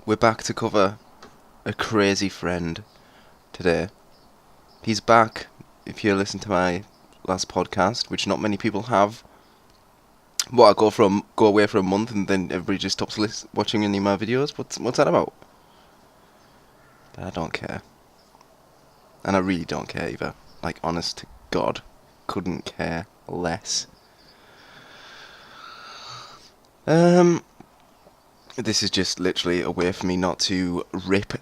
We're back to cover a crazy friend today. He's back. If you listen to my last podcast, which not many people have, I go away for a month and then everybody just stops watching any of my videos. What's that about? But I don't care, and I really don't care either. Like, honest to God, couldn't care less. This is just literally a way for me not to rip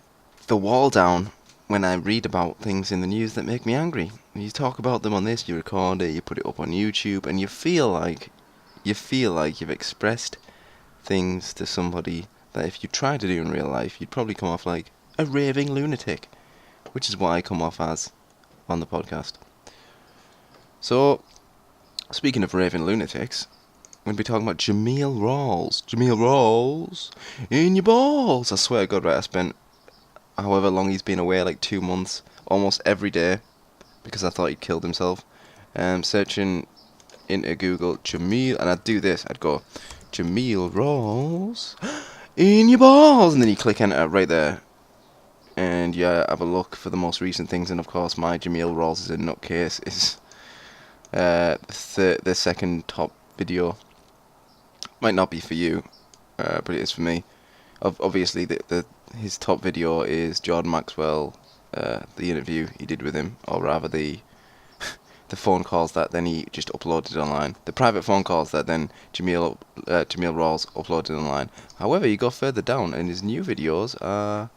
the wall down when I read about things in the news that make me angry. You talk about them on this, you record it, you put it up on YouTube, and you feel like you've expressed things to somebody that if you try to do in real life, you'd probably come off like a raving lunatic, which is what I come off as on the podcast. So, speaking of raving lunatics, we're going to be talking about Jameel Rawls. Jameel Rawls in your balls. I swear to God, right, I spent however long he's been away, like 2 months, almost every day, because I thought he'd killed himself, searching into Google Jameel, and I'd do this, I'd go, Jameel Rawls in your balls, and then you click enter right there, and yeah, have a look for the most recent things, and of course my Jameel Rawls is a nutcase is the second top video. Might not be for you, but it is for me. Obviously, his top video is Jordan Maxwell, the interview he did with him, or rather the phone calls that then he just uploaded online. The private phone calls that then Jameel Rawls uploaded online. However, you go further down, and his new videos are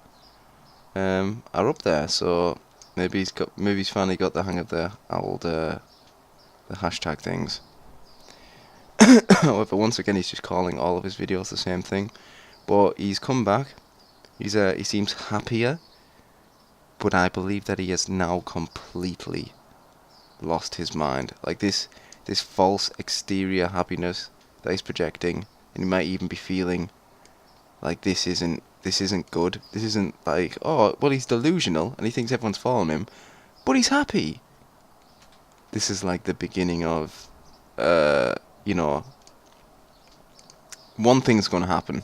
up there. So maybe he's finally got the hang of the old the hashtag things. However, once again, he's just calling all of his videos the same thing. But he's come back. He seems happier. But I believe that he has now completely lost his mind. Like this false exterior happiness that he's projecting, and he might even be feeling like this isn't good. This isn't like, oh, well, he's delusional and he thinks everyone's following him, but he's happy. This is like the beginning of one thing's going to happen,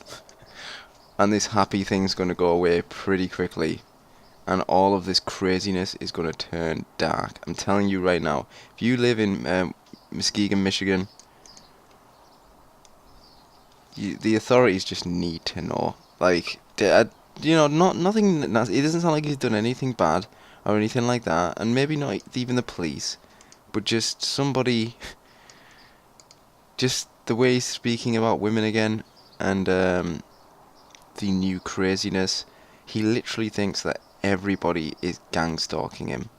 and this happy thing's going to go away pretty quickly, and all of this craziness is going to turn dark. I'm telling you right now, if you live in Muskegon, Michigan, the authorities just need to know. Like, nothing. It doesn't sound like he's done anything bad or anything like that, and maybe not even the police, but just somebody. Just the way he's speaking about women again, and the new craziness. He literally thinks that everybody is gang stalking him.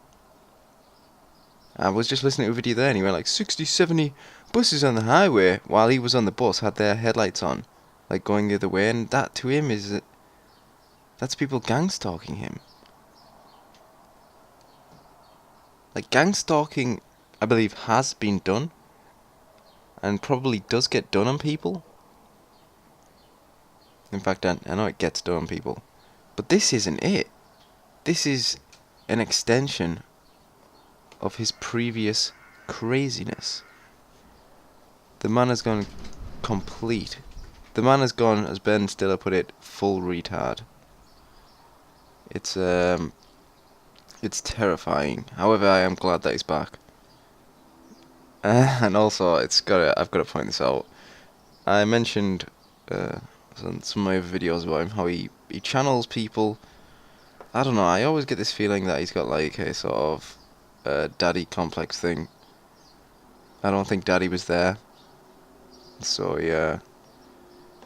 I was just listening to a video there, and he went like 60, 70 buses on the highway while he was on the bus had their headlights on, like going the other way, and that to him that's people gang stalking him. Like, gang stalking, I believe, has been done, and probably does get done on people. In fact, I know it gets done on people, but this isn't it. This is an extension of his previous craziness. The man has gone complete. The man has gone, as Ben Stiller put it, full retard. It's terrifying. However, I am glad that he's back. And also, I've got to point this out. I mentioned on some of my other videos about him how he channels people. I don't know, I always get this feeling that he's got like a sort of daddy complex thing. I don't think daddy was there. So yeah,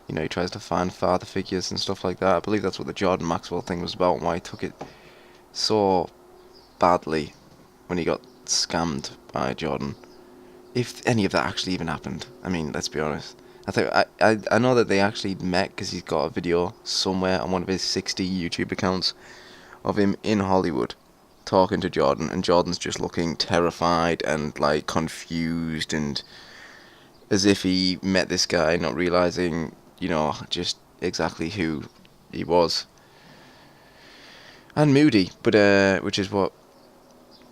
he tries to find father figures and stuff like that. I believe that's what the Jordan Maxwell thing was about, and why he took it so badly when he got scammed by Jordan. If any of that actually even happened. I mean, let's be honest. I know that they actually met because he's got a video somewhere on one of his 60 YouTube accounts of him in Hollywood talking to Jordan, and Jordan's just looking terrified and like confused, and as if he met this guy, not realizing, just exactly who he was, and moody. But which is what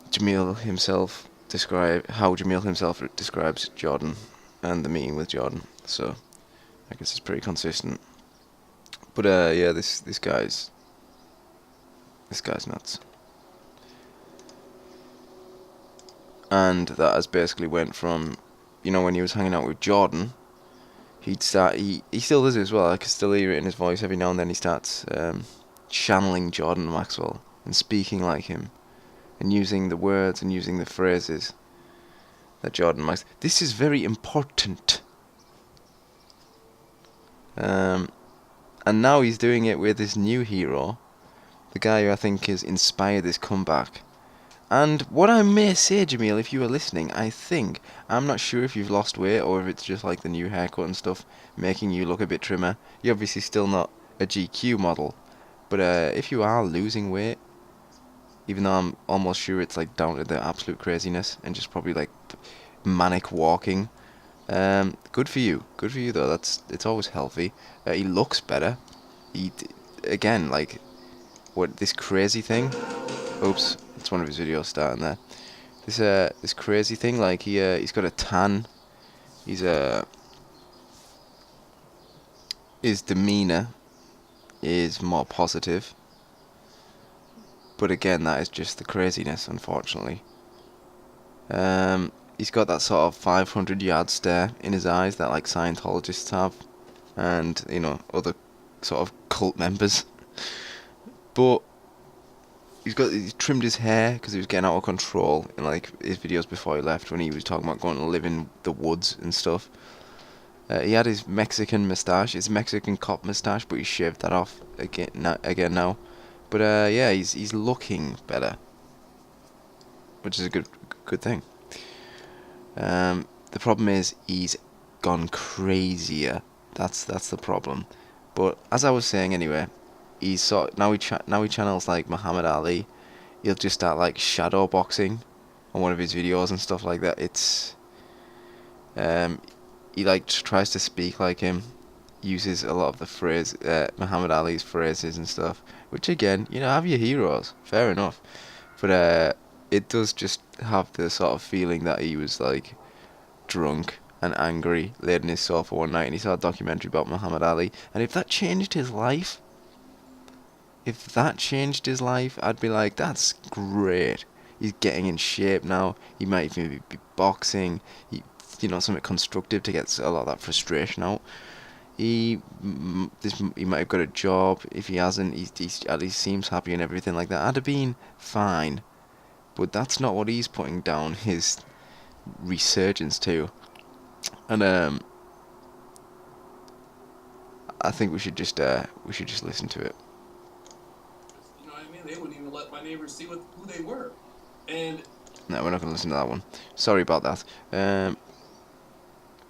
Jameel himself describes Jordan and the meeting with Jordan. So I guess it's pretty consistent. But yeah, this guy's nuts. And that has basically went from, when he was hanging out with Jordan, he'd start, he still does it as well, I can still hear it in his voice every now and then. He starts channeling Jordan Maxwell and speaking like him, and using the words and using the phrases that Jordan Maxwell. This is very important. And now he's doing it with this new hero, the guy who I think has inspired this comeback. And what I may say, Jameel, if you were listening, I'm not sure if you've lost weight or if it's just like the new haircut and stuff making you look a bit trimmer. You're obviously still not a GQ model, but if you are losing weight, even though I'm almost sure it's like down to the absolute craziness and just probably like manic walking, good for you though. It's always healthy. He looks better. Again, like, what, this crazy thing? Oops, it's one of his videos starting there. This crazy thing, like he's got a tan. His demeanor is more positive. But again, that is just the craziness, unfortunately. He's got that sort of 500-yard stare in his eyes that like Scientologists have, and other sort of cult members. But he's trimmed his hair because he was getting out of control in like his videos before he left, when he was talking about going to live in the woods and stuff. He had his Mexican moustache, his Mexican cop moustache, but he shaved that off again now. But yeah, he's looking better, which is a good thing. The problem is he's gone crazier. That's the problem. But as I was saying anyway, now he channels like Muhammad Ali. He'll just start like shadow boxing on one of his videos and stuff like that. It's he like tries to speak like him, uses a lot of the Muhammad Ali's phrases and stuff, which again, have your heroes, fair enough, but it does just have the sort of feeling that he was like drunk and angry, laid in his sofa one night and he saw a documentary about Muhammad Ali, and if that changed his life, I'd be like, that's great. He's getting in shape now. He might even be boxing. Something constructive to get a lot of that frustration out. He might have got a job. If he hasn't, he at least seems happy and everything like that. I'd have been fine. But that's not what he's putting down his resurgence to. And I think we should just listen to it. You know what I mean? They wouldn't even let my neighbors see who they were. And no, we're not going to listen to that one. Sorry about that.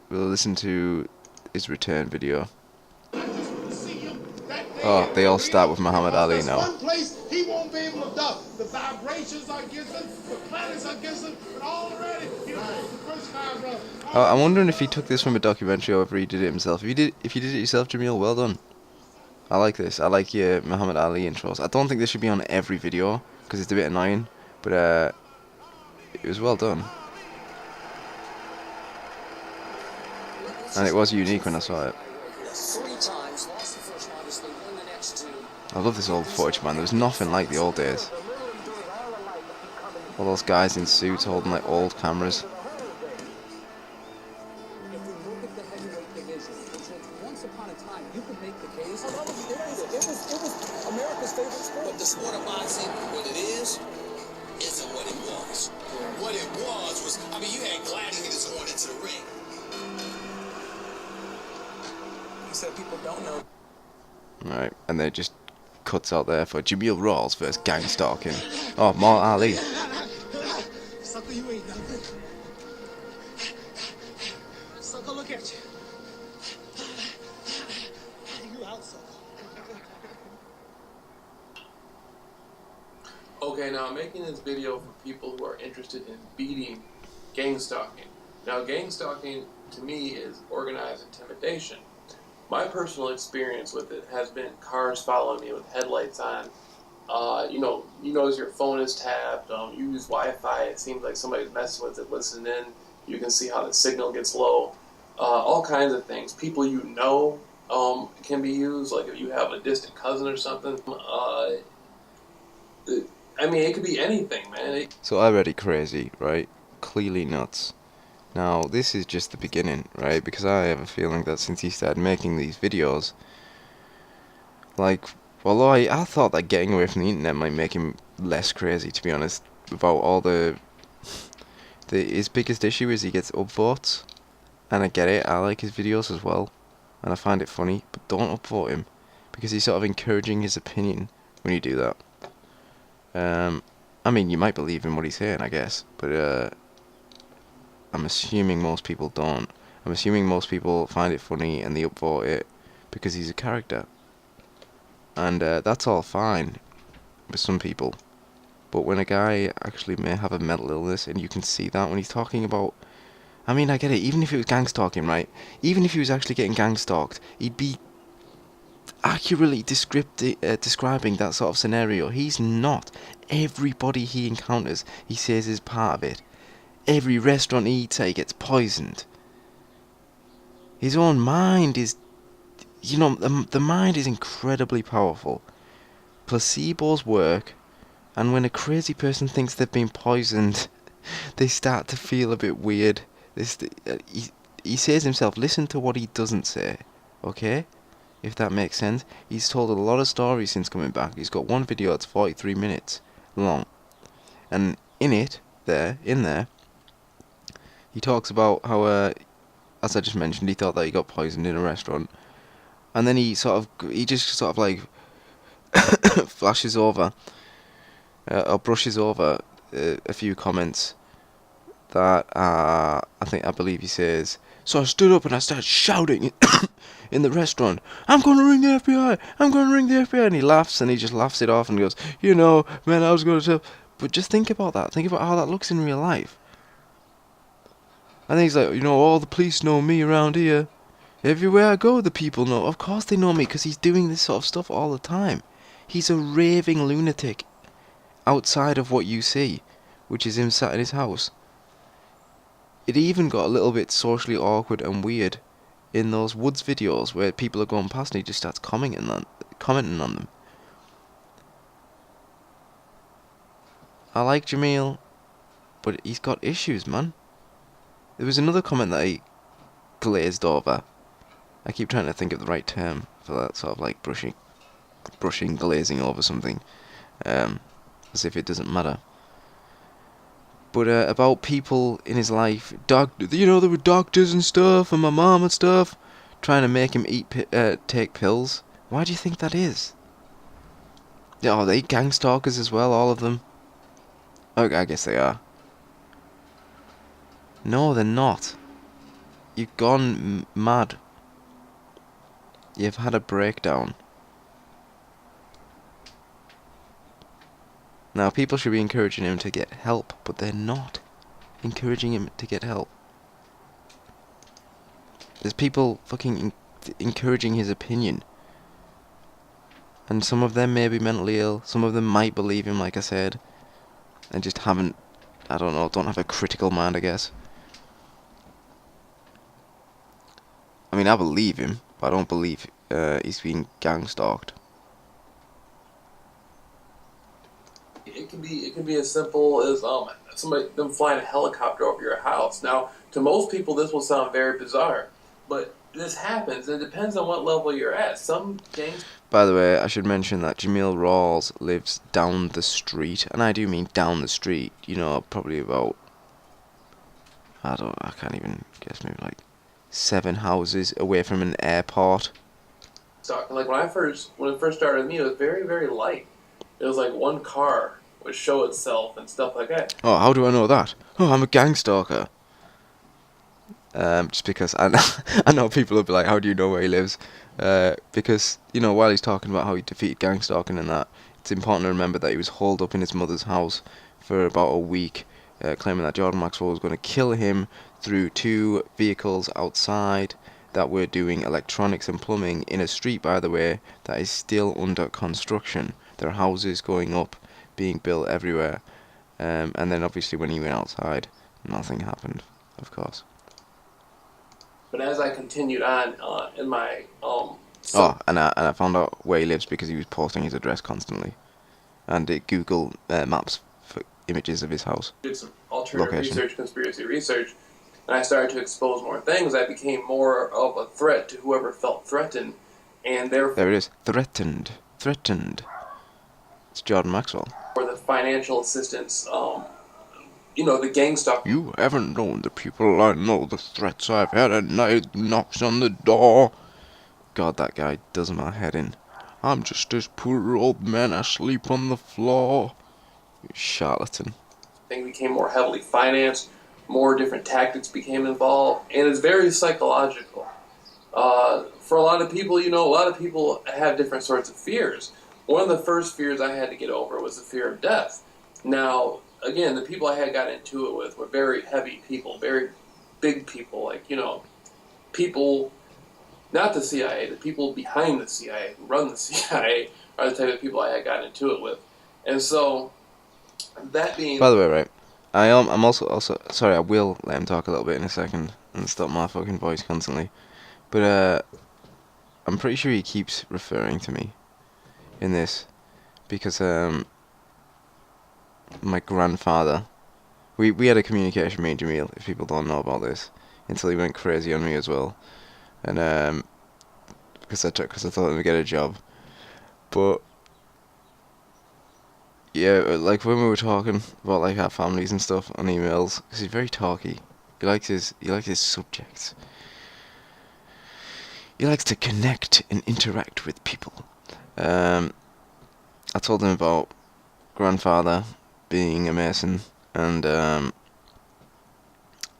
We'll listen to his return video. Oh, they all start with Muhammad Ali now. One place he won't be able to duck. The vibrations are against him, the planets are against him, and already, the first time, bro. I'm wondering if he took this from a documentary or if he did it himself. If you did it yourself, Jameel, well done. I like this. I like your Muhammad Ali intros. I don't think this should be on every video because it's a bit annoying, but it was well done. And it was unique when I saw it. I love this old footage, man. There was nothing like the old days. All those guys in suits holding like old cameras. Once upon a time, you could make the case. It was America's favorite sport. But the sport of boxing, what it is, isn't what it was. What it was, I mean, you had gladiators going into the ring. You said people don't know. Alright, and then it just cuts out there for Jameel Rawls versus gang stalking. Oh, more Ali. Sucker, you Sucker, look at you. You out, sucker. Okay, now I'm making this video for people who are interested in beating gang stalking. Now, gang stalking to me is organized intimidation. My personal experience with it has been cars following me with headlights on. You notice your phone is tapped. You use Wi-Fi. It seems like somebody's messing with it, listening in. You can see how the signal gets low. All kinds of things. People you know can be used. Like if you have a distant cousin or something. It could be anything, man. So already crazy, right? Clearly nuts. Now, this is just the beginning, right? Because I have a feeling that since he started making these videos, like, although I thought that getting away from the internet might make him less crazy, to be honest, about all his biggest issue is he gets upvotes, and I get it, I like his videos as well, and I find it funny, but don't upvote him, because he's sort of encouraging his opinion when you do that. I mean, you might believe in what he's saying, I guess, but I'm assuming most people don't. I'm assuming most people find it funny and they upvote it because he's a character. And that's all fine with some people. But when a guy actually may have a mental illness, and you can see that when he's talking about... I mean, I get it, even if it was gang stalking, right? Even if he was actually getting gang stalked, he'd be accurately describing that sort of scenario. He's not. Everybody he encounters, he says is part of it. Every restaurant he eats at, he gets poisoned. His own mind is... the mind is incredibly powerful. Placebos work, and when a crazy person thinks they've been poisoned, they start to feel a bit weird. He says himself, listen to what he doesn't say, okay? If that makes sense. He's told a lot of stories since coming back. He's got one video that's 43 minutes long. And in there, he talks about how, as I just mentioned, he thought that he got poisoned in a restaurant. And then he just sort of like flashes over, or brushes over a few comments that I believe he says, so I stood up and I started shouting in the restaurant, I'm going to ring the FBI, I'm going to ring the FBI, and he laughs, and he just laughs it off and goes, man, I was going to tell, but just think about that, think about how that looks in real life. And then he's like, all the police know me around here, everywhere I go the people know, of course they know me, because he's doing this sort of stuff all the time. He's a raving lunatic outside of what you see, which is him sat in his house. It even got a little bit socially awkward and weird in those Woods videos where people are going past and he just starts commenting on them. I like Jameel, but he's got issues, man. There was another comment that he glazed over. I keep trying to think of the right term for that, sort of like brushing, glazing over something, as if it doesn't matter. But about people in his life, there were doctors and stuff, and my mom and stuff, trying to make him take pills. Why do you think that is? Are they gang stalkers as well, all of them? Okay, I guess they are. No, they're not. You've gone mad. You've had a breakdown. Now, people should be encouraging him to get help, but they're not encouraging him to get help. There's people fucking encouraging his opinion. And some of them may be mentally ill, some of them might believe him, like I said, and just don't have a critical mind, I guess. I mean, I believe him, but I don't believe he's being gang stalked. It can be as simple as them flying a helicopter over your house. Now, to most people, this will sound very bizarre, but this happens. It depends on what level you're at. Some gangs. By the way, I should mention that Jameel Rawls lives down the street, and I do mean down the street. Probably about I can't even guess, maybe like 7 houses away from an airport. Like when it first started with me, it was very, very light. It was like one car would show itself and stuff like that. Oh, how do I know that? Oh, I'm a gang stalker. Just because I know people will be like, how do you know where he lives? Because, you know, while he's talking about how he defeated gang stalking and that, it's important to remember that he was holed up in his mother's house for about a week, claiming that Jordan Maxwell was going to kill him through 2 vehicles outside that were doing electronics and plumbing in a street, by the way, that is still under construction. There are houses going up, being built everywhere. And then obviously when he went outside, nothing happened, of course. But as I continued on in my And I found out where he lives because he was posting his address constantly, and it Google Maps for images of his house. did some alternative Location. research, conspiracy research, and I started to expose more things. I became more of a threat to whoever felt threatened, and therefore There it is. Threatened. It's Jordan Maxwell. the financial assistance, the gang stuff. You haven't known the people I know, the threats I've had at night, knocks on the door. God, that guy does my head in. I'm just this poor old man asleep on the floor. You charlatan. Thing became more heavily financed, more different tactics became involved, and it's very psychological. For a lot of people, a lot of people have different sorts of fears. One of the first fears I had to get over was the fear of death. Now, again, the people I had got into it with were very heavy people, very big people, like, people, not the CIA, the people behind the CIA, who run the CIA, are the type of people I had gotten into it with. And so, that being... By the way, right, I'm also sorry, I will let him talk a little bit in a second and stop my fucking voice constantly. But I'm pretty sure he keeps referring to me in this because my grandfather, we had a communication, me and Jameel, if people don't know about this, until he went crazy on me as well, and because I thought I'd get a job, but yeah, like when we were talking about like our families and stuff on emails, because he's very talky, he likes his subjects. He likes to connect and interact with people. I told him about grandfather being a Mason and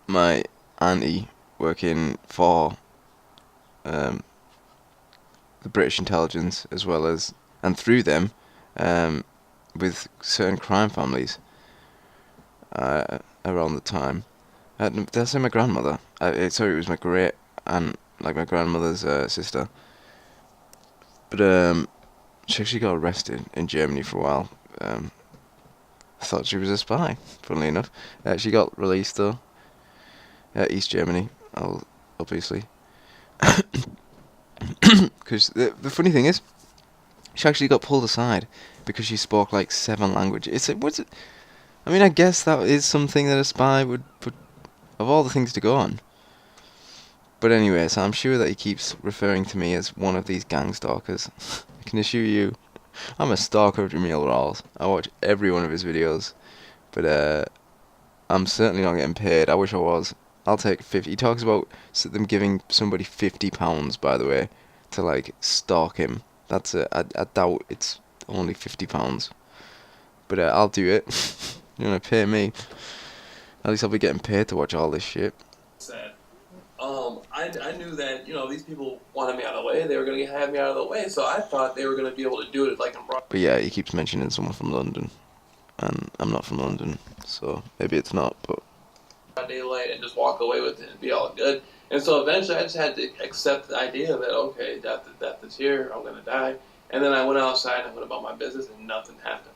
my auntie working for the British intelligence as well as, and through them, with certain crime families around the time. Did I say my grandmother? Sorry, it was my great aunt, like my grandmother's sister. But she actually got arrested in Germany for a while. I thought she was a spy, funnily enough. She got released though. East Germany, obviously. Because the funny thing is, she actually got pulled aside because she spoke like 7 languages. I mean, I guess that is something that a spy would put, of all the things to go on. But anyway, so I'm sure that he keeps referring to me as one of these gang stalkers. I can assure you, I'm a stalker of Jameel Rawls. I watch every one of his videos. But I'm certainly not getting paid. I wish I was. I'll take 50. He talks about them giving somebody £50, by the way, to like stalk him. That's it. I doubt it's only £50. But I'll do it. You wanna pay me? At least I'll be getting paid to watch all this shit. Sad. I knew that, these people wanted me out of the way. They were going to have me out of the way, so I thought they were going to be able to do it like in broad But yeah, he keeps mentioning someone from London. And I'm not from London, so maybe it's not, but... daylight and just walk away with it and be all good. And so eventually I just had to accept the idea that, okay, death is here, I'm going to die. And then I went outside and went about my business and nothing happened,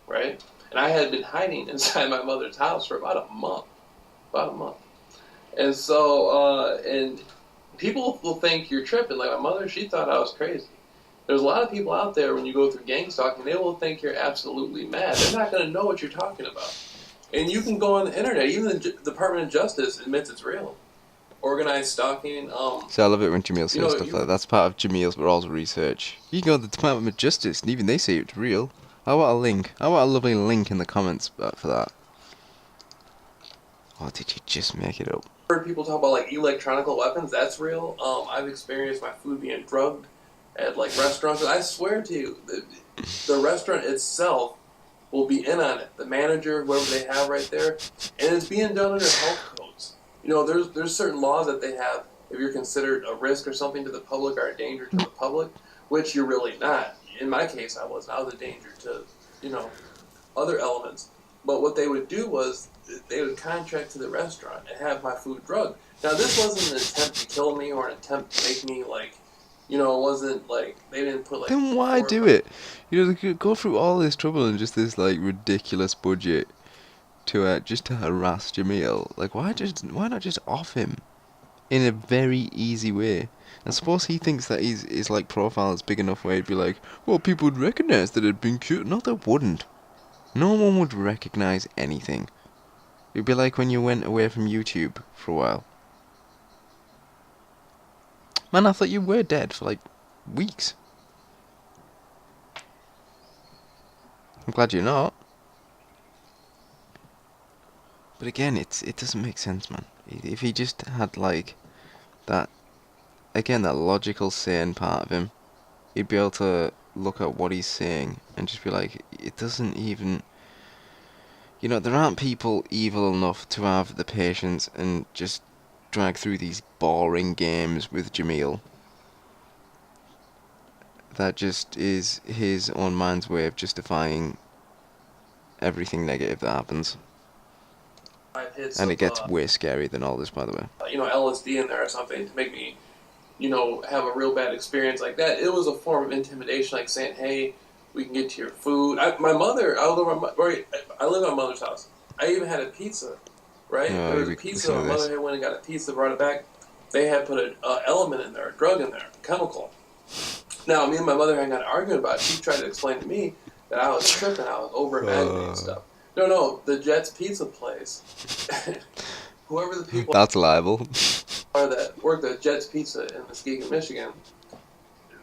right? And I had been hiding inside my mother's house for about a month. And so, and people will think you're tripping. Like my mother, she thought I was crazy. There's a lot of people out there when you go through gang stalking, they will think you're absolutely mad. They're not going to know what you're talking about. And you can go on the internet. Even the Department of Justice admits it's real. Organized stalking. So I love it when Jameel says stuff like that. That's part of Jameel Rawls' research. You can go to the Department of Justice, and even they say it's real. I want a link. I want a lovely link in the comments for that. Or did you just make it up? Heard people talk about like electronical weapons. That's real. I've experienced my food being drugged at like restaurants. I swear to you, the restaurant itself will be in on it. The manager, whoever they have right there, and it's being done under health codes. You know, there's certain laws that they have if you're considered a risk or something to the public or a danger to the public, which you're really not. In my case, I was a danger to, you know, other elements. But what they would do was they would contract to the restaurant and have my food drugged. Now, this wasn't an attempt to kill me or an attempt to make me, like, you know, it wasn't like they didn't put like. Then why do it? You know, they could go through all this trouble and just this like ridiculous budget to just to harass Jameel. Like, why not just off him in a very easy way? I suppose he thinks that his like profile is big enough where he'd be like, well, people would recognize that it'd been cute. No, they wouldn't. No one would recognize anything. It'd be like when you went away from YouTube for a while. Man, I thought you were dead for like weeks. I'm glad you're not. But again, it doesn't make sense, man. If he just had like that, again, that logical sane part of him, he'd be able to look at what he's saying and just be like, it doesn't even. You know, there aren't people evil enough to have the patience and just drag through these boring games with Jameel. That just is his own mind's way of justifying everything negative that happens. And it gets way scarier than all this, by the way. You know, LSD in there or something to make me, you know, have a real bad experience like that. It was a form of intimidation, like saying, hey, we can get to your food. My mother, I live at my mother's house. I even had a pizza, right? Oh, there was a pizza. My mother had went and got a pizza, brought it back. They had put an element in there, a drug in there, a chemical. Now, me and my mother had got an argument about it. She tried to explain to me that I was tripping, I was over-imagining stuff. No, the Jets Pizza place. Whoever the people That's liable. are that worked at Jets Pizza in Muskegon, Michigan,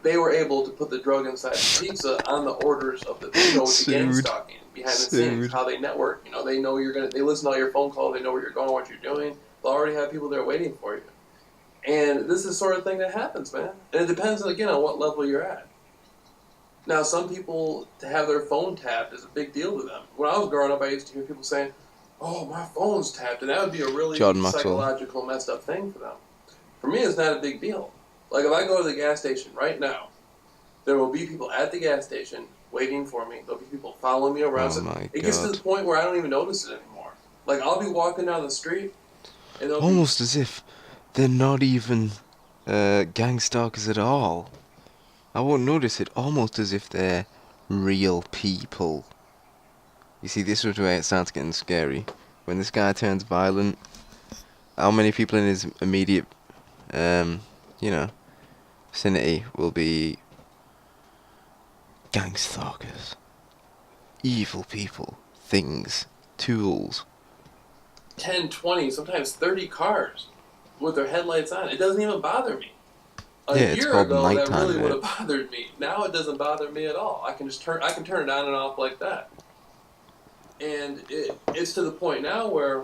they were able to put the drug inside the pizza on the orders of the people with the gang stalking behind the scenes, how they network. You know, they know they listen to all your phone calls, they know where you're going, what you're doing. They'll already have people there waiting for you. And this is the sort of thing that happens, man. And it depends, again, on what level you're at. Now, some people, to have their phone tapped is a big deal to them. When I was growing up, I used to hear people saying, oh, my phone's tapped, and that would be a really psychological, messed up thing for them. For me, it's not a big deal. Like, if I go to the gas station right now, there will be people at the gas station waiting for me. There'll be people following me around. It gets to the point where I don't even notice it anymore. Like, I'll be walking down the street, and they'll almost as if they're not even gang stalkers at all. I won't notice it, almost as if they're real people. You see, this is where it starts getting scary. When this guy turns violent, how many people in his immediate, vicinity will be gang stalkers, evil people, things, tools. 10, 20, sometimes 30 cars with their headlights on. It doesn't even bother me. A year ago, that really would have bothered me. Now it doesn't bother me at all. I can turn it on and off like that. And it's to the point now where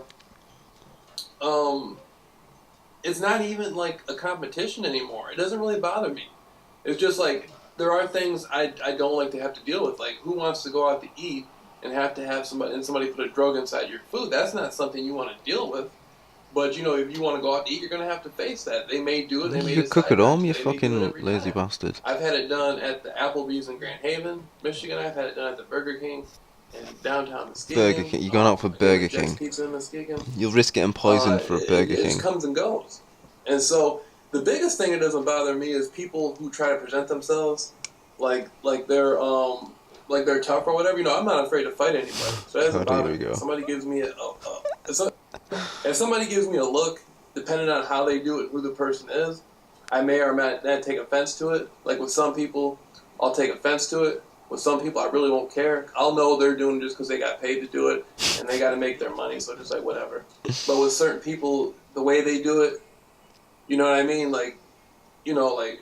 it's not even like a competition anymore. It doesn't really bother me. It's just like there are things I don't like to have to deal with. Like, who wants to go out to eat and have to have somebody put a drug inside your food? That's not something you want to deal with. But, you know, if you want to go out to eat, you're going to have to face that. They may do it. They may you cook at home, you fucking lazy bastard. I've had it done at the Applebee's in Grand Haven, Michigan. I've had it done at the Burger King in downtown Muskegon. Burger King. You're going out for Burger King. Pizza in Muskegon. You'll risk getting poisoned for a Burger King. It just comes and goes. And so the biggest thing that doesn't bother me is people who try to present themselves like they're tough or whatever. You know, I'm not afraid to fight anybody. So that doesn't bother me. Somebody gives me if somebody gives me a look, depending on how they do it, who the person is, I may or may not take offense to it. Like with some people, I'll take offense to it. With some people, I really won't care. I'll know they're doing it just because they got paid to do it, and they got to make their money, so just like whatever. But with certain people, the way they do it, you know what I mean? Like, you know, like,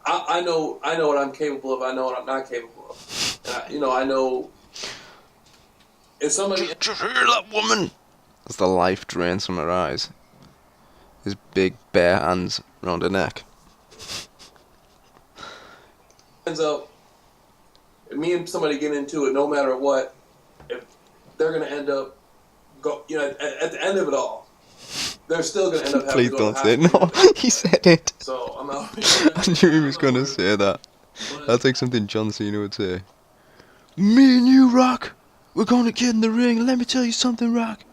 I know what I'm capable of. I know what I'm not capable of. And I know if somebody... Did you hear that woman? As the life drains from her eyes. His big bare hands round her neck. Ends up, me and somebody get into it, no matter what, if they're going to end up, at the end of it all, they're still going to end up having Please to go don't to say it. hospital. No, he said it. So I'm out. I knew he was gonna say that. That's like something John Cena would say. Me and you, Rock, we're gonna get in the ring, and let me tell you something, Rock.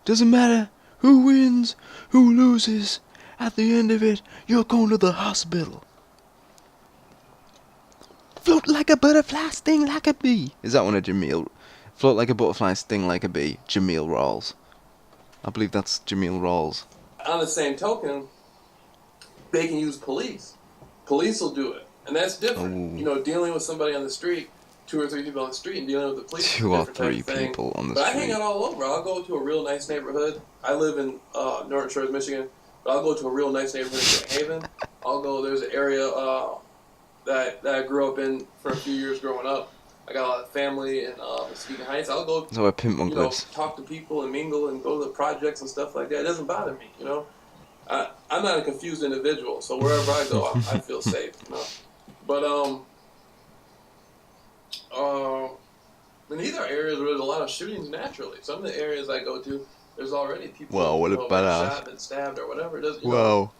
Doesn't matter who wins, who loses. At the end of it, you're going to the hospital. Float like a butterfly, sting like a bee. Is that one of Jameel? Float like a butterfly, sting like a bee. Jameel Rawls. I believe that's Jameel Rawls. On the same token, they can use police. Police will do it. And that's different. Ooh. You know, dealing with somebody on the street, 2 or 3 people on the street, and dealing with the police. is a 2 or different type 3 of thing. people on the But street. I hang out all over. I'll go to a real nice neighborhood. I live in Northern Shores, Michigan. But I'll go to a real nice neighborhood in Grand Haven. I'll go, there's an area that I grew up in for a few years growing up. I got a lot of family in Muskegon Heights. I'll go, That's where Pimp Monk lives. talk to people and mingle and go to the projects and stuff like that. It doesn't bother me, you know. I'm not a confused individual, so wherever I go, I feel safe, you know. But in these are areas where there's a lot of shootings naturally. Some of the areas I go to, there's already people Wow, what a badass. shot and stabbed or whatever it is. Wow.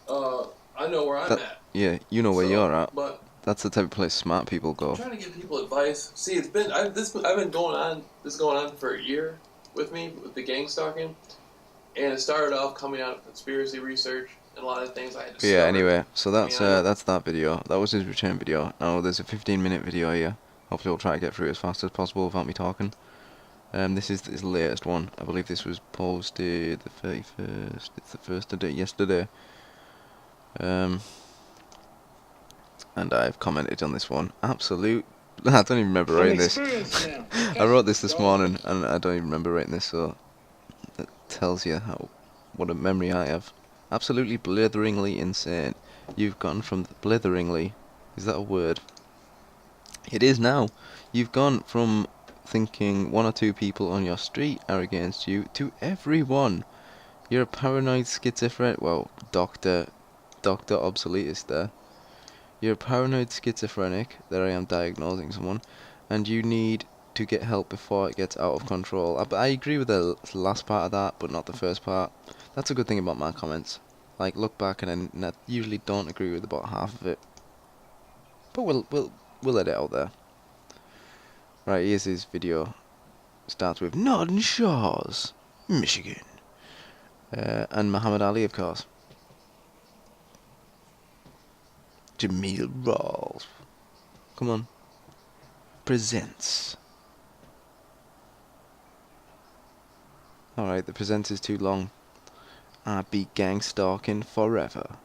I know where I'm at. Yeah, you know where you're at. But That's the type of place smart people go. I'm trying to give people advice. See, I've been going on for a year with me with the gang stalking, and it started off coming out of conspiracy research and a lot of things I had to. Yeah, anyway, so that's I that's that video. That was his return video. Now there's a 15-minute video here. Hopefully we'll try to get through it as fast as possible without me talking. This is his latest one. I believe this was posted the 31st. It's the first day yesterday. And I've commented on this one. Absolute. I don't even remember writing this. I wrote this morning, and I don't even remember writing this. So that tells you what a memory I have. Absolutely blitheringly insane. You've gone from blitheringly. Is that a word? It is now. You've gone from thinking 1 or 2 people on your street are against you to everyone. You're a paranoid schizophrenic. Well, Doctor Obsoletist there. You're a paranoid schizophrenic. There I am diagnosing someone, and you need to get help before it gets out of control. I agree with the last part of that, but not the first part. That's a good thing about my comments. Like, look back and I usually don't agree with about half of it. But we'll let it out there. Right, here's his video. Starts with Northern Shores, Michigan. And Muhammad Ali, of course. Jameel Rawls. Come on. Presents. Alright, the present is too long. I'll be gang stalking forever.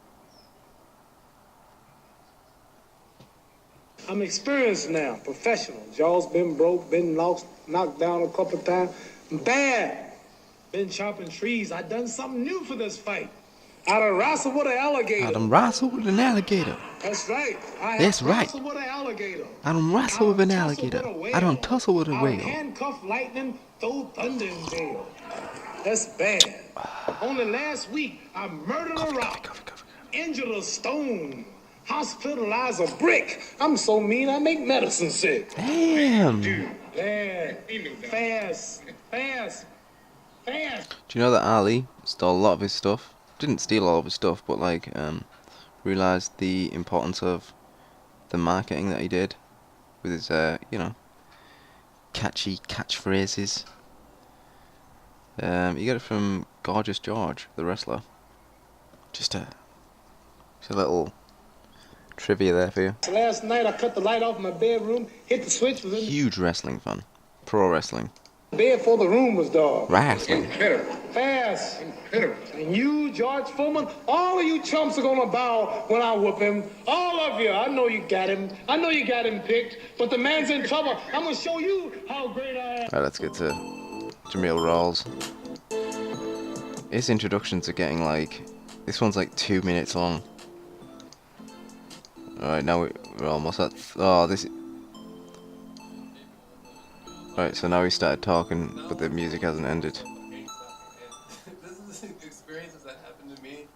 I'm experienced now, professional. Jaw's been broke, been lost, knocked down a couple of times. Bad. Been chopping trees. I done something new for this fight. I done wrestled with an alligator. I done wrestled with an alligator. That's right. That's right. Wrestled with an alligator. I done wrestled with an alligator. I done tussle with a I whale. handcuff lightning, throw thunder and gale. That's bad. Only last week, I murdered a rock, injured a stone, hospitalized a brick. I'm so mean, I make medicine sick. Damn. Bad. Fast. Do you know that Ali stole a lot of his stuff? Didn't steal all of his stuff, but like realized the importance of the marketing that he did with his catchy catchphrases. You get it from Gorgeous George, the wrestler. Just a little trivia there for you. So last night I cut the light off in my bedroom, hit the switch, was in Huge wrestling fan. Pro wrestling. the bed before the room was dark. Wrestling. Fast. And you, George Foreman, all of you chumps are gonna bow when I whoop him. All of you. I know you got him. I know you got him picked, but the man's in trouble. I'm gonna show you how great I am. Right, let's get to Jameel Rawls. His introductions are getting like... This one's like 2 minutes long. Alright, now we're almost at... this... Right, so now we started talking, but the music hasn't ended. This is experiences that happened to me,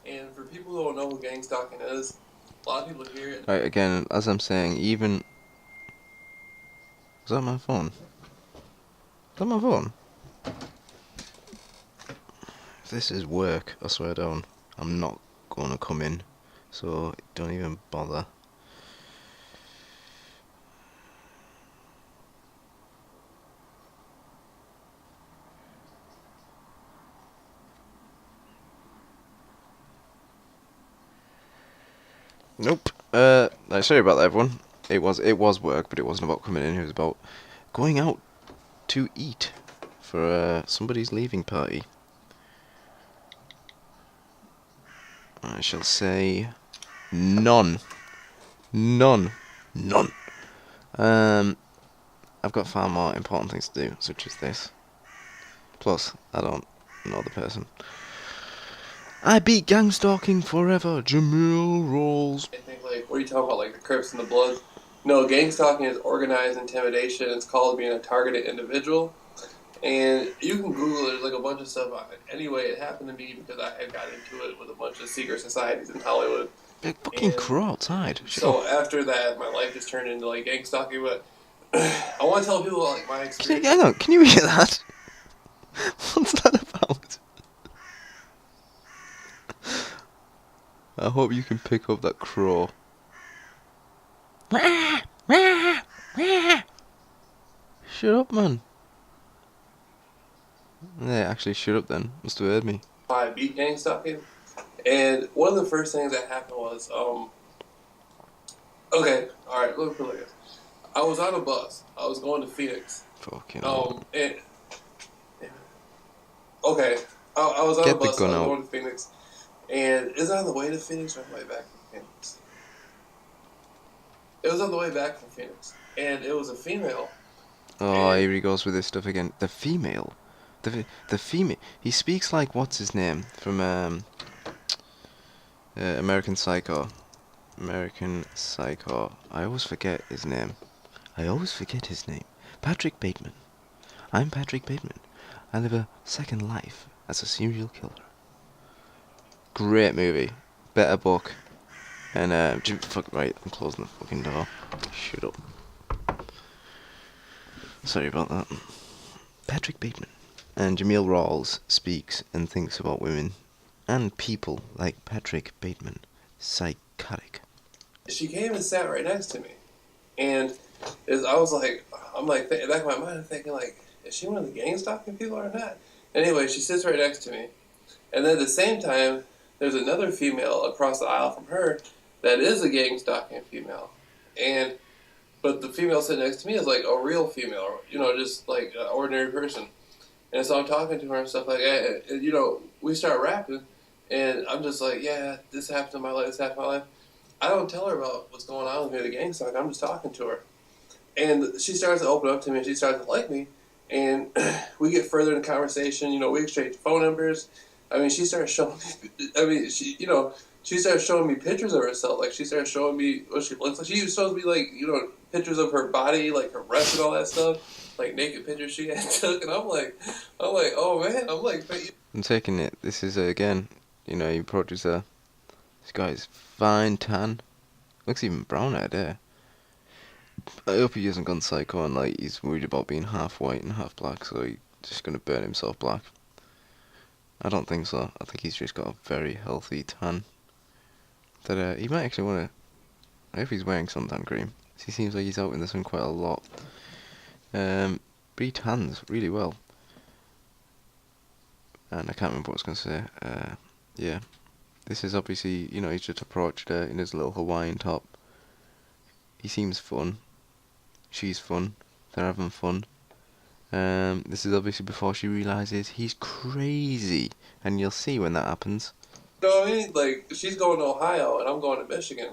and for people who don't know who gang stalking is, a lot of people hear it. Right, again, as I'm saying, even Was that my phone? Is that my phone? If this is work, I swear down, I'm not gonna come in. So don't even bother. Nope. Sorry about that, everyone. It was work, but it wasn't about coming in. It was about going out to eat for somebody's leaving party. I shall say none. None. None. I've got far more important things to do, such as this. Plus, I don't know the person. I beat gang stalking forever, Jameel Rawls. I think, like, what are you talking about, like the Crips and the Bloods? No, gang stalking is organized intimidation. It's called being a targeted individual. And you can Google it, there's like a bunch of stuff on it. Anyway, it happened to me because I had got into it with a bunch of secret societies in Hollywood. Big fucking And crow outside. so after that, my life just turned into like gang stalking. But I want to tell people like my experience. Hang on, can you hear that? What's that about? I hope you can pick up that crow. Shut up, man. Yeah, actually, shut up then. Must have heard me. I beat gang stalking, and one of the first things that happened was, okay, all right, let me put it like this. I was on a bus. I was going to Phoenix. Fucking hell. And okay, I was on Get a the bus. I gun was out. going to Phoenix, and is it on the way to Phoenix or on the way back from Phoenix? It was on the way back from Phoenix, and it was a female. Oh, here he goes with this stuff again. The female. The female. He speaks like, what's his name? From, American Psycho. American Psycho. I always forget his name. Patrick Bateman. I'm Patrick Bateman. I live a second life as a serial killer. Great movie. Better book. And, fuck, right, I'm closing the fucking door. Shut up. Sorry about that. Patrick Bateman. And Jameel Rawls speaks and thinks about women and people like Patrick Bateman. Psychotic. She came and sat right next to me, and I was like, I'm like, in the back of my mind, I'm thinking like, is she one of the gang stalking people or not? Anyway, she sits right next to me, and then at the same time, there's another female across the aisle from her that is a gang stalking female, but the female sitting next to me is like a real female, just like an ordinary person. And so I'm talking to her and stuff like that, and we start rapping, and I'm just like, yeah, this happened in my life, this happened in my life. I don't tell her about what's going on with me, the gang stalking. I'm just talking to her. And she starts to open up to me, and she starts to like me, and we get further in conversation, we exchange phone numbers. I mean, she started showing me, she started showing me pictures of herself. Like, she started showing me what she looks like. She was supposed to be, like, pictures of her body, like her breasts and all that stuff. Like, naked pictures she had took. And I'm like, oh, man. I'm like, I'm taking it. This is, again, he approaches her. This guy's fine tan. Looks even browner there. I hope he hasn't gone psycho and, like, he's worried about being half white and half black, so he's just gonna burn himself black. I don't think so. I think he's just got a very healthy tan. That he might actually want to. I hope he's wearing suntan cream. He seems like he's out in the sun quite a lot. But he tans really well. And I can't remember what I was going to say. Yeah. This is obviously, he's just approached her in his little Hawaiian top. He seems fun. She's fun. They're having fun. This is obviously before she realises he's crazy. And you'll see when that happens. you know what I mean? Like, she's going to Ohio, and I'm going to Michigan.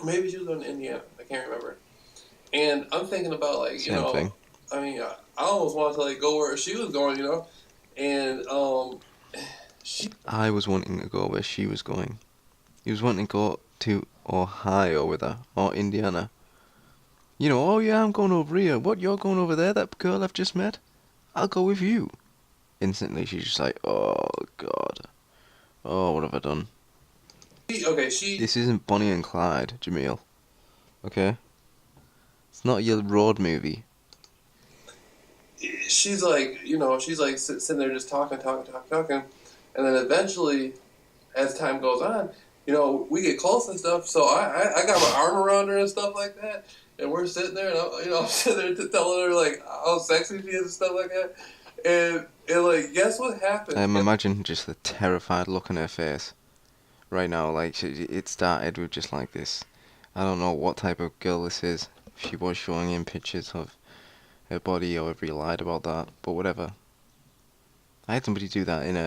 Maybe she was going to Indiana. I can't remember. And I'm thinking about, like, Same thing. I mean, I almost wanted to, like, go where she was going, And, I was wanting to go where she was going. He was wanting to go to Ohio with her, or Indiana. Oh yeah, I'm going over here. What, you're going over there, that girl I've just met? I'll go with you. Instantly, she's just like, oh god. Oh, what have I done? This isn't Bonnie and Clyde, Jameel. Okay? It's not your road movie. she's like, she's like sitting there just talking, and then eventually, as time goes on, we get close and stuff. So I got my arm around her and stuff like that, and we're sitting there, and I'm sitting there telling her like how sexy she is and stuff like that, and like, guess what happened? Imagine just the terrified look on her face right now. Like it started with just like this. I don't know what type of girl this is. She was showing him pictures of her body, or if he lied about that, but whatever. I had somebody do that in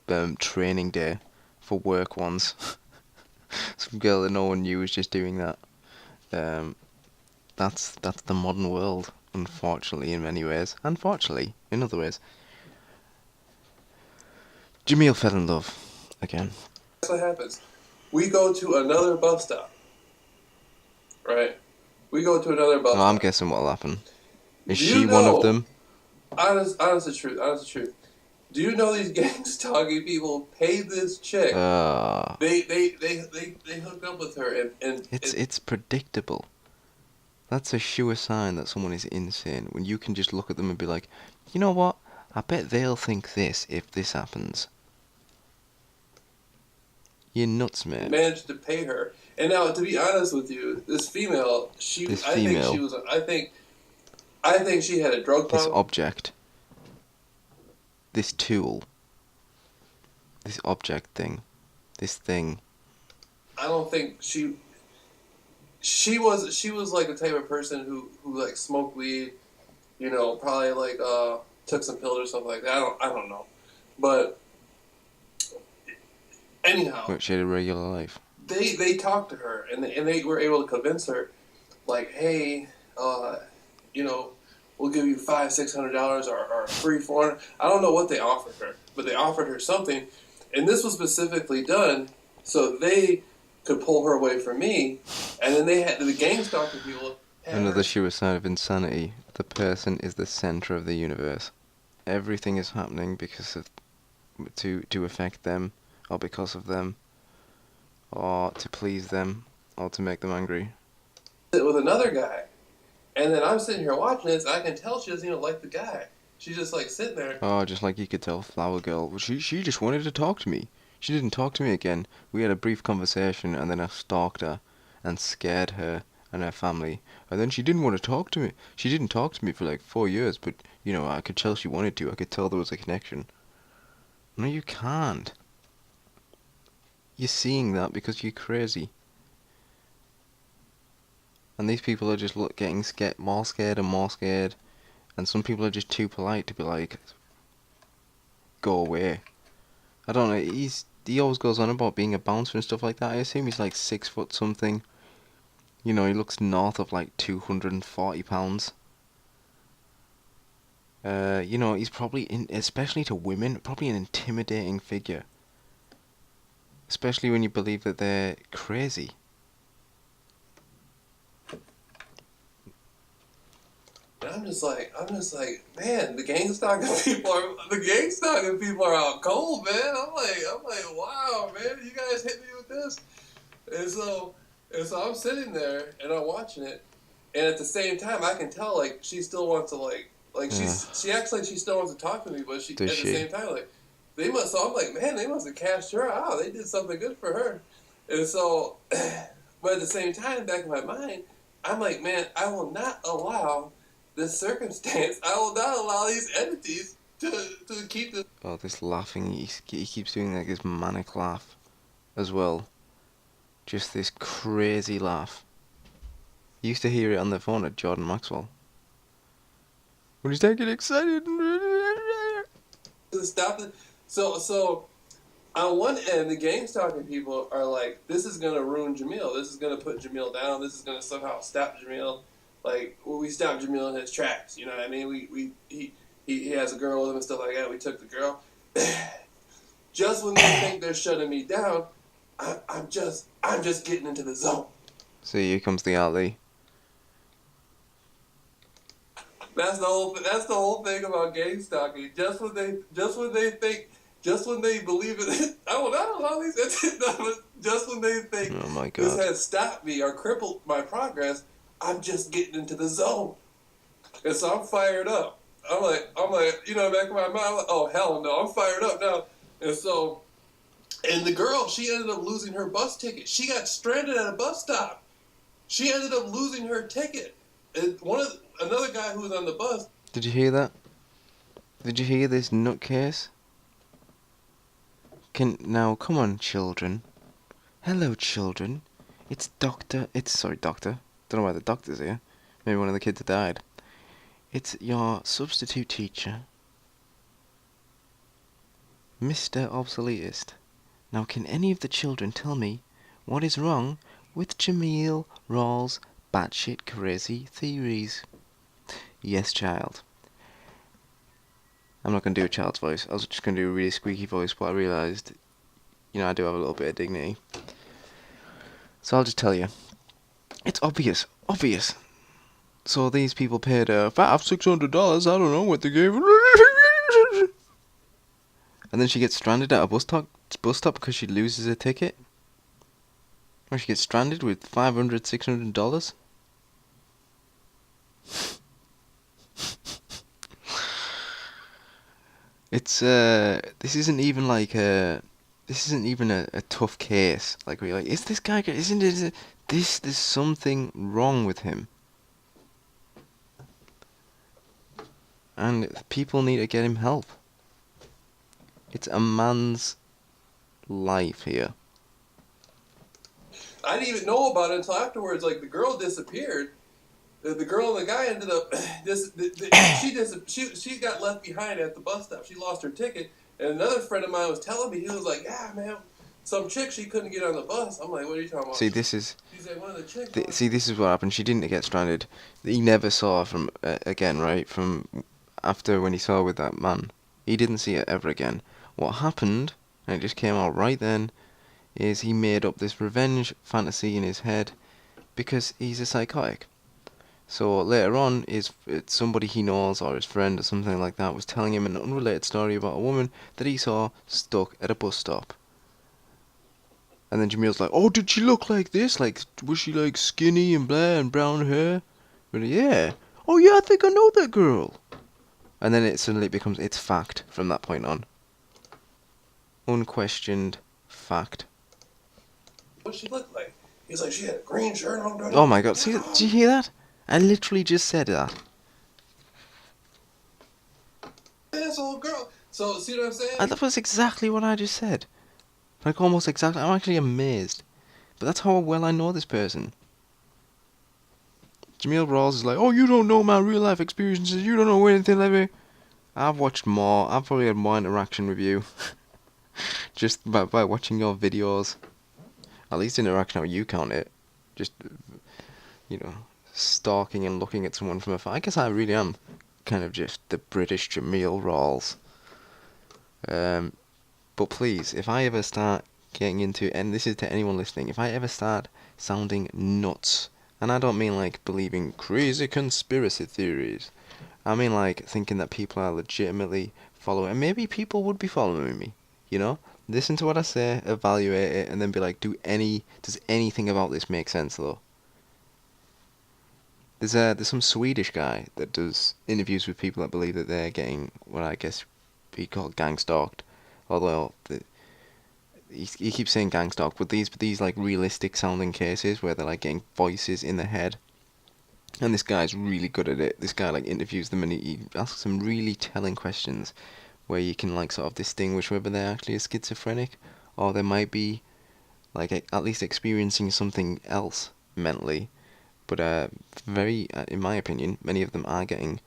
a training day for work once. Some girl that no one knew was just doing that. That's the modern world, unfortunately, in many ways, and fortunately in other ways. Jameel fell in love again. That's what happens. We go to another bus stop, right? We go to another bus Oh, I'm stop. guessing what'll happen. Is Do she you one of know- them? Honest to truth. Do you know these gang stalking people paid this chick? They hooked up with her and It's predictable. That's a sure sign that someone is insane, when you can just look at them and be like, you know what? I bet they'll think this if this happens. You're nuts, mate. managed to pay her. And now, to be honest with you, this female, I think she had a drug This problem. object. This tool. This object thing. This thing. I don't think she was like the type of person who like smoked weed, probably like took some pills or something like that. I don't know, but anyhow, But she had a regular life. they talked to her and they were able to convince her, like, hey, we'll give you $500-$600 or $300-$400. I don't know what they offered her, but they offered her something, and this was specifically done so they could pull her away from me, and then they had the gang stalking people. Another sure sign of insanity. The person is the center of the universe. Everything is happening because of to affect them, or because of them, or to please them, or to make them angry. With another guy, and then I'm sitting here watching this, and I can tell she doesn't even like the guy. She's just like sitting there. Oh, just like you could tell Flower Girl. Well, she just wanted to talk to me. She didn't talk to me again. We had a brief conversation, and then I stalked her and scared her and her family. And then she didn't want to talk to me. She didn't talk to me for like 4 years, but, I could tell she wanted to. I could tell there was a connection. No, you can't. You're seeing that because you're crazy. And these people are just getting more scared and more scared. And some people are just too polite to be like, go away. I don't know, he always goes on about being a bouncer and stuff like that. I assume he's like 6 foot something. He looks north of like 240 pounds. He's probably, especially to women, probably an intimidating figure. Especially when you believe that they're crazy. And I'm just like, man, the gang stalking people are out cold, man. I'm like, wow, man, you guys hit me with this. And so I'm sitting there and I'm watching it, and at the same time I can tell like she still wants to she acts like she still wants to talk to me, but the same time like they must. So I'm like, man, they must have cashed her out. They did something good for her. And so, but at the same time, back in my mind, I'm like, man, I will not allow this circumstance. I will not allow these entities to keep this. Oh, this laughing, he keeps doing like this manic laugh as well. Just this crazy laugh. You used to hear it on the phone at Jordan Maxwell. When he's getting excited. Stop it. So on one end, the gang stalking people are like, this is going to ruin Jameel. This is going to put Jameel down. This is going to somehow stop Jameel. Like, we stopped Jameel in his tracks. You know what I mean? He has a girl with him and stuff like that. We took the girl. Just when they think they're shutting me down, I'm just getting into the zone. See, here comes the alley. That's the whole thing about gang stalking. Just when they believe it, I don't know these. Just when they think Oh my God. this has stopped me or crippled my progress, I'm just getting into the zone, and so I'm fired up. I'm like, you know, back in my mind, I'm like, oh hell no, I'm fired up now. And so, and the girl, she ended up losing her bus ticket. She got stranded at a bus stop. She ended up losing her ticket. And another guy who was on the bus. Did you hear that? Did you hear this nutcase? Now, come on, children. Hello, children. It's Doctor. Don't know why the doctor's here. Maybe one of the kids had died. It's your substitute teacher, Mr. Obsoletist. Now, can any of the children tell me what is wrong with Jameel Rawls' batshit crazy theories? Yes, child. I'm not going to do a child's voice. I was just going to do a really squeaky voice, but I realised, I do have a little bit of dignity. So I'll just tell you. It's obvious. So these people paid $500-600, I don't know what they gave. And then she gets stranded at a bus stop because she loses a ticket. Or she gets stranded with $500-600. It's this isn't even a tough case. Like we're like, is this guy? Isn't it? There's something wrong with him, and people need to get him help. It's a man's life here. I didn't even know about it until afterwards. Like the girl disappeared. The girl and the guy ended up. She got left behind at the bus stop. She lost her ticket. And another friend of mine was telling me, he was like, "Yeah, man, some chick, she couldn't get on the bus." I'm like, "What are you talking about?" See, this is. He's like, "One of the chicks." This is what happened. She didn't get stranded. He never saw her from again, right? From after when he saw her with that man, he didn't see her ever again. What happened, and it just came out right then, is he made up this revenge fantasy in his head because he's a psychotic. So later on, it's somebody he knows or his friend or something like that was telling him an unrelated story about a woman that he saw stuck at a bus stop. And then Jameel's like, "Oh, did she look like this? Like, was she like skinny and blah and brown hair?" But yeah. "Oh yeah, I think I know that girl." And then suddenly becomes it's fact from that point on. Unquestioned fact. What she looked like? He's like, she had a green shirt on. Oh my god! See, did you hear that? I literally just said that. This old girl. So see what I'm saying? That was exactly what I just said. Like almost exactly. I'm actually amazed. But that's how well I know this person. Jameel Rawls is like, "Oh, you don't know my real life experiences. You don't know anything like me." I've watched more. I've probably had more interaction with you. Just by watching your videos. At least interaction how you count it. Just, stalking and looking at someone from afar. I guess I really am kind of just the British Jameel Rawls. But please, if I ever start getting into, and this is to anyone listening, if I ever start sounding nuts, and I don't mean like believing crazy conspiracy theories, I mean like thinking that people are legitimately following, and maybe people would be following me, Listen to what I say, evaluate it, and then be like, does anything about this make sense though? There's some Swedish guy that does interviews with people that believe that they're getting what I guess he called gang stalked, although he keeps saying gang stalked, but these like realistic sounding cases where they're like getting voices in their head, and this guy's really good at it. This guy like interviews them and he asks some really telling questions, where you can like sort of distinguish whether they're actually a schizophrenic or they might be like at least experiencing something else mentally. But in my opinion, many of them are getting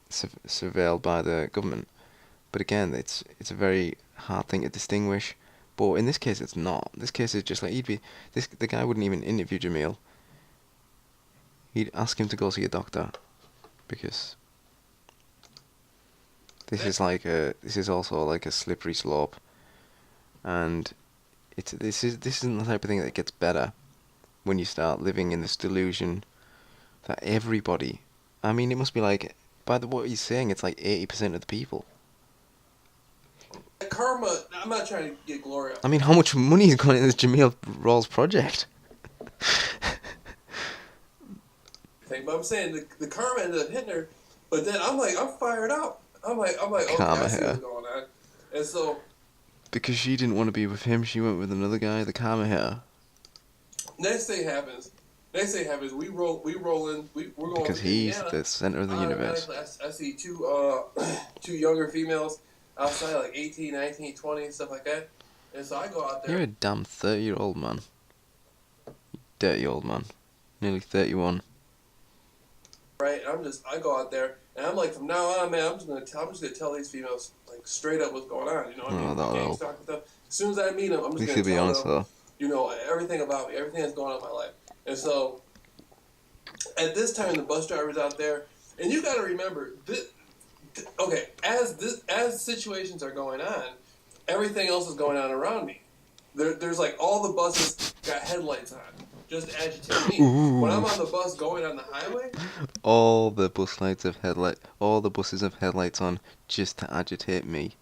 surveilled by the government. But again, it's a very hard thing to distinguish. But in this case, it's not. This case is just like the guy wouldn't even interview Jameel. He'd ask him to go see a doctor because this is also like a slippery slope, and this isn't the type of thing that gets better when you start living in this delusion that everybody. I mean, it must be like what he's saying, it's like 80% of the people. Karma. I'm not trying to get glory. I mean, how much money is going into this Jameel Rawls project? But I'm saying the karma ended up hitting her. But then I'm fired up. I'm like, okay, Karma I see here. what's going on. And so Because she didn't want to be with him, she went with another guy, the karma here. next thing happens. We roll in. We're going Because to he's Indiana. the center of the universe. I see two younger females outside, like 18, 19, 20, stuff like that. And so I go out there. You're a damn 30-year-old man. You dirty old man. Nearly 31. Right, and I go out there, and I'm like, from now on, man, I'm just gonna tell these females like straight up what's going on. You know what I mean? that'll Gang help. stalk and stuff. As soon as I meet them, I'm At just least gonna you'll be tell honest them, though. you know, everything about me, everything that's going on in my life. And so, at this time, the bus driver's out there, and you got to remember, okay, as situations are going on, everything else is going on around me. There's like all the buses got headlights on. Just to agitate me. Ooh. When I'm on the bus going on the highway, All the buses have headlights on just to agitate me.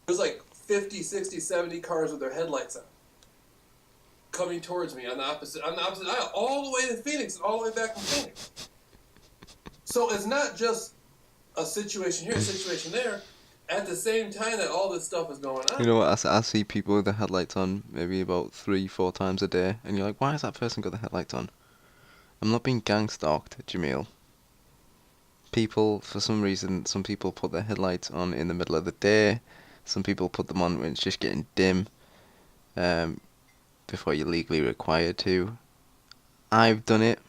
there's like 50, 60, 70 cars with their headlights on. Coming towards me on the opposite aisle, all the way to Phoenix and all the way back from Phoenix. So it's not just a situation here, a situation there. At the same time that all this stuff is going on. You know what, I see people with the headlights on maybe about 3-4 times a day, and you're like, why has that person got the headlights on? I'm not being gang stalked, Jameel. People, for some reason, some people put their headlights on in the middle of the day, some people put them on when it's just getting dim, before you're legally required to. I've done it.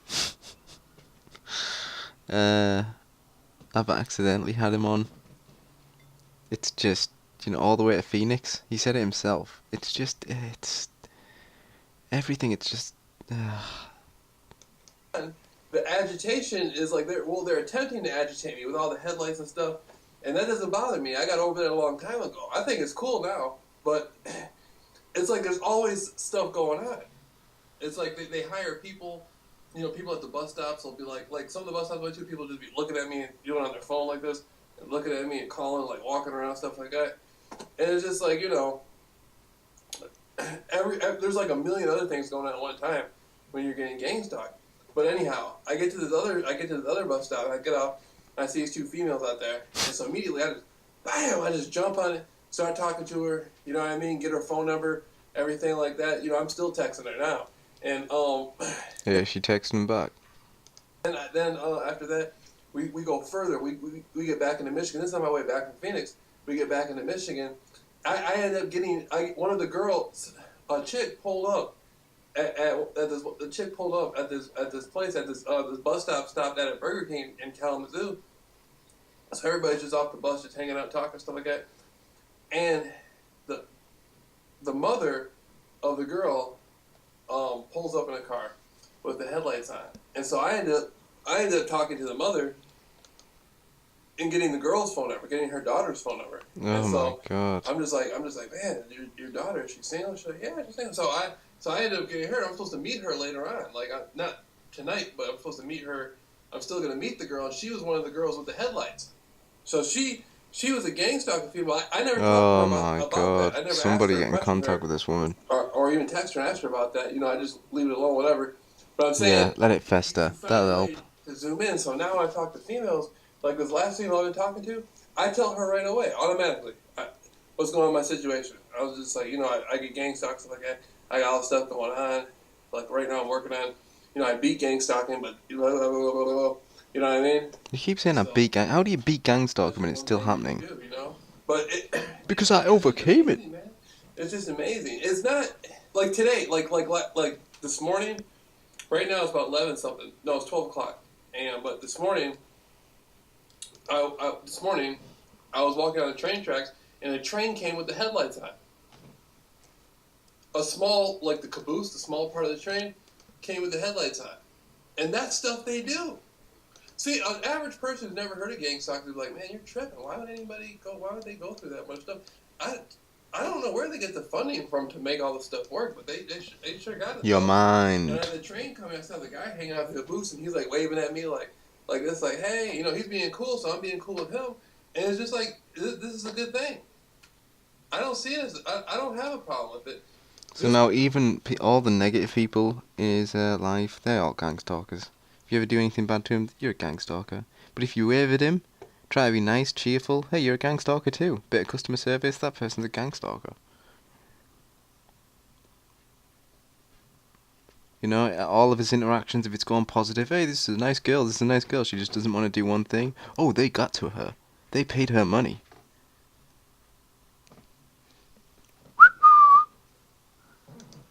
I've accidentally had him on. It's just, all the way to Phoenix. He said it himself. It's everything. It's just. The agitation is like they're attempting to agitate me with all the headlights and stuff, and that doesn't bother me. I got over that a long time ago. I think it's cool now, but it's like there's always stuff going on. It's like they hire people, people at the bus stops will be like some of the bus stops I went to, people just be looking at me and doing on their phone like this, and looking at me and calling, like walking around, stuff like that. And it's just like, there's like a million other things going on at one time when you're getting gang stalked. But anyhow, I get to this other bus stop, and I get off, and I see these two females out there, and so immediately I just jump on it, start talking to her, you know what I mean, get her phone number, everything like that. I'm still texting her now, and Yeah, she texted him back. and then after that, we go further. We get back into Michigan. This is on my way back from Phoenix. We get back into Michigan. I end up getting one of the girls, a chick pulled up. The chick pulled up at this place at this bus stop, stopped at a Burger King in Kalamazoo. So everybody's just off the bus, just hanging out, talking, stuff like that. And the mother of the girl pulls up in a car with the headlights on, and so I ended up talking to the mother and getting the girl's phone number, getting her daughter's phone number. Oh and so my god. I'm just like, man, your daughter, she's single? She's like, yeah, she's single. So I ended up getting her. I'm supposed to meet her later on. Like, not tonight, but I'm supposed to meet her. I'm still going to meet the girl, and she was one of the girls with the headlights. So she was a gang stalking female. I never talked to her about that. I never Somebody asked her get in a question contact with this woman. or even text her and ask her about that. I just leave it alone, whatever. But I'm saying, Yeah, let it fester. you find That'll a way help. to zoom in. So now when I talk to females, like this last female I've been talking to, I tell her right away, automatically, what's going on in my situation. I was just like, I get gang stalked, stuff like that. I got all this stuff going on. Like right now I'm working on, I beat gang stalking, but you know what I mean? You keep saying I beat gang. How do you beat gang stalking when it's still happening? Do, But Because I overcame it. Man. It's just amazing. It's not like today, like this morning. Right now it's about 11 something. No, it's 12 o'clock a.m. But this morning, I was walking on the train tracks, and a train came with the headlights on. A small, like the caboose, the small part of the train, came with the headlights on. And that's stuff they do. See, an average person who's never heard of gang stalking would be like, man, you're tripping. Why would they go through that much stuff? I don't know where they get the funding from to make all this stuff work, but they sure got it. Your mind. And at the train coming, I saw the guy hanging out the caboose, and he's like waving at me like this, like, hey, he's being cool, so I'm being cool with him. And it's just like, this is a good thing. I don't see it as, I don't have a problem with it. So now even all the negative people in his life, they're all gang stalkers. If you ever do anything bad to him, you're a gang stalker. But if you wave at him, try to be nice, cheerful, hey, you're a gang stalker too. Bit of customer service, that person's a gang stalker. You know, all of his interactions, if it's going positive, hey, this is a nice girl, she just doesn't want to do one thing. Oh, they got to her. They paid her money.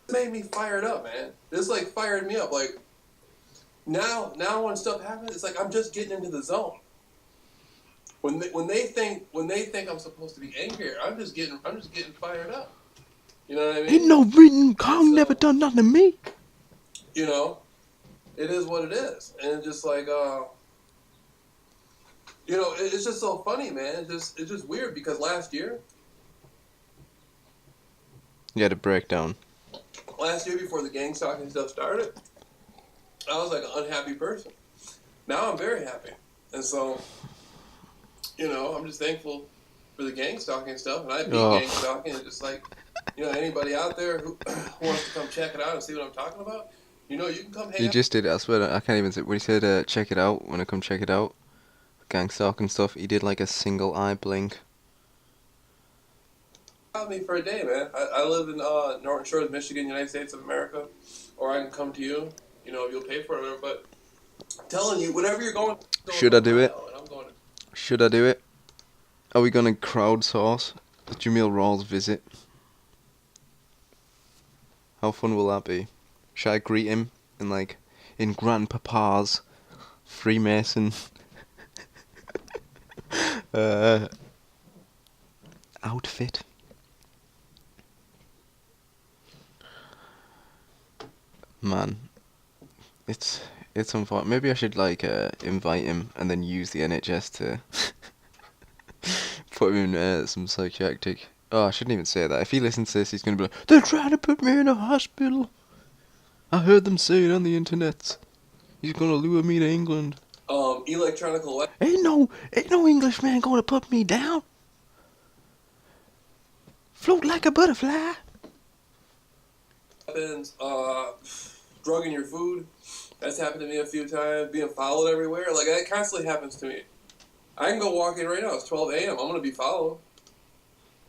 This made me fired up, man. This like fired me up. Like now when stuff happens, it's like I'm just getting into the zone. When they think I'm supposed to be angry, I'm just getting fired up. You know what I mean? Ain't no written Kong never done nothing to me. You know, it is what it is, and it's just like you know, it's just so funny, man. It's just weird because last year. You had a breakdown. Last year, before the gang stalking stuff started, I was like an unhappy person. Now I'm very happy, and so, you know, I'm just thankful for the gang stalking stuff, and I beat gang stalking, and just like, you know, anybody out there who wants to come check it out and see what I'm talking about, you know, you can come hang out. You just did it, I swear, I can't even say, when he said check it out, when I come check it out, gang stalking stuff, he did like a single eye blink. Me for a day, man. I live in Norton Shores, Michigan, United States of America, or I can come to you. You know, if you'll pay for it, but I'm telling you, whatever you're going. Should I do it? I'm going to. Should I do it? Are we gonna crowdsource the Jameel Rawls visit? How fun will that be? Should I greet him in Grandpapa's Freemason outfit? Man, it's unfortunate. Maybe I should invite him and then use the NHS to put him in some psychiatric. Oh, I shouldn't even say that. If he listens to this, he's gonna be like, "They're trying to put me in a hospital. I heard them say it on the internet. He's gonna lure me to England." Electronical. Ain't no Englishman gonna put me down. Float like a butterfly. Weapons, drugging your food. That's happened to me a few times. Being followed everywhere. Like, that constantly happens to me. I can go walk in right now. It's 12 a.m. I'm going to be followed.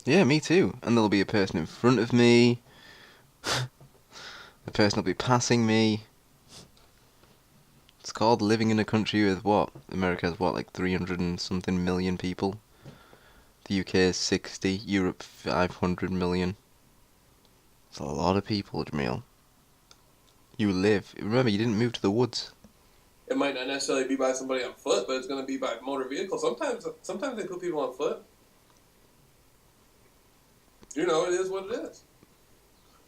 Yeah, me too. And there'll be a person in front of me. The person will be passing me. It's called living in a country with what? America has what, like 300 and something million people? The UK is 60. Europe 500 million. It's a lot of people, Jameel. You live. Remember, you didn't move to the woods. It might not necessarily be by somebody on foot, but it's going to be by motor vehicle. Sometimes they put people on foot. You know, it is what it is.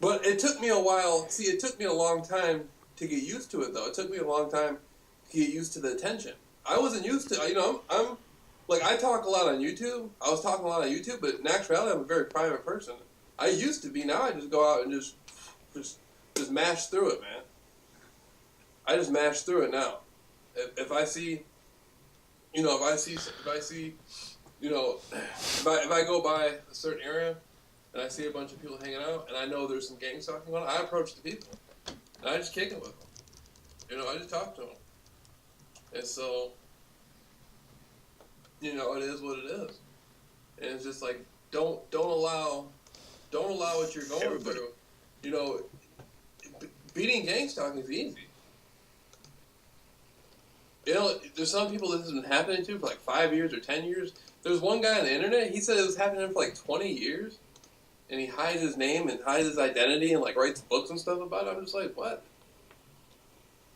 But it took me a while. See, it took me a long time to get used to it, though. It took me a long time to get used to the attention. I wasn't used to, you know, I'm like, I talk a lot on YouTube. I was talking a lot on YouTube, but in actuality, I'm a very private person. I used to be. Now I just go out and just mash through it, man. I just mash through it now. If I see, you know, if I see, you know, if I go by a certain area and I see a bunch of people hanging out and I know there's some gang stalking going on, I approach the people and I just kick it with them. You know, I just talk to them. And so, you know, it is what it is. And it's just like, don't allow what you're going through. You know, beating gang stalking is easy. You know, there's some people this has been happening to for like 5 years or 10 years. There's one guy on the internet, he said it was happening to him for like 20 years. And he hides his name and hides his identity and like writes books and stuff about it. I'm just like, what?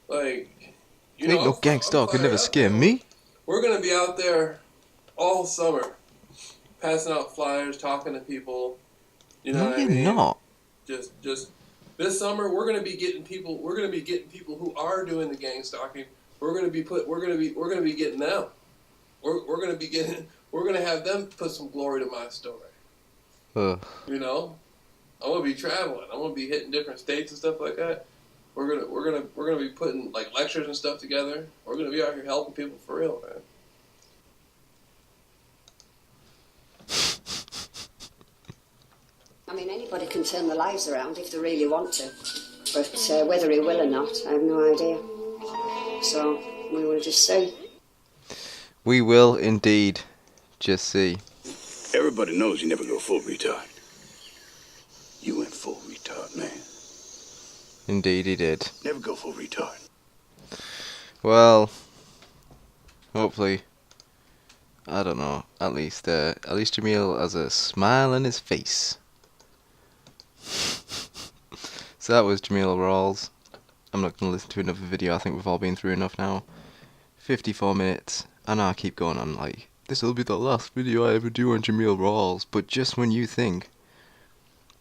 Like, you know, ain't no gang stalk could never scare me. We're going to be out there all summer, passing out flyers, talking to people. You know what I mean? No, you're not. Just this summer, we're going to be getting people. We're going to be getting people who are doing the gang stalking. We're going to be getting them. We're going to have them put some glory to my story. You know, I'm going to be traveling. I'm going to be hitting different states and stuff like that. We're gonna be putting like lectures and stuff together. We're gonna be out here helping people for real, man. I mean, anybody can turn their lives around if they really want to. But whether he will or not, I have no idea. So we will just see. We will indeed just see. Everybody knows you never go full retard. You went full retard, man. Indeed he did. Never go full retard. Well, hopefully, I don't know, at least Jameel has a smile on his face. So that was Jameel Rawls. I'm not going to listen to another video, I think we've all been through enough now. 54 minutes, I know I keep going on like, this will be the last video I ever do on Jameel Rawls, but just when you think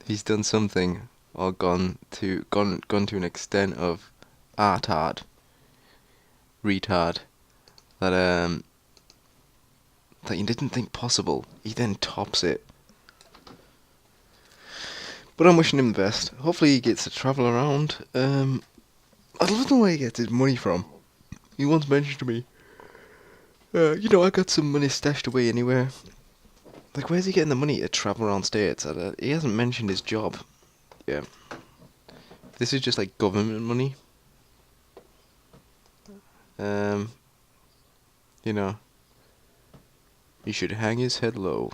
he's done something, or gone to an extent of retard, that you didn't think possible, he then tops it. But I'm wishing him the best. Hopefully he gets to travel around. I don't know where he gets his money from. He once mentioned to me, I got some money stashed away anywhere. Like, where's he getting the money to travel around states? He hasn't mentioned his job. Yeah. This is just like government money. He should hang his head low.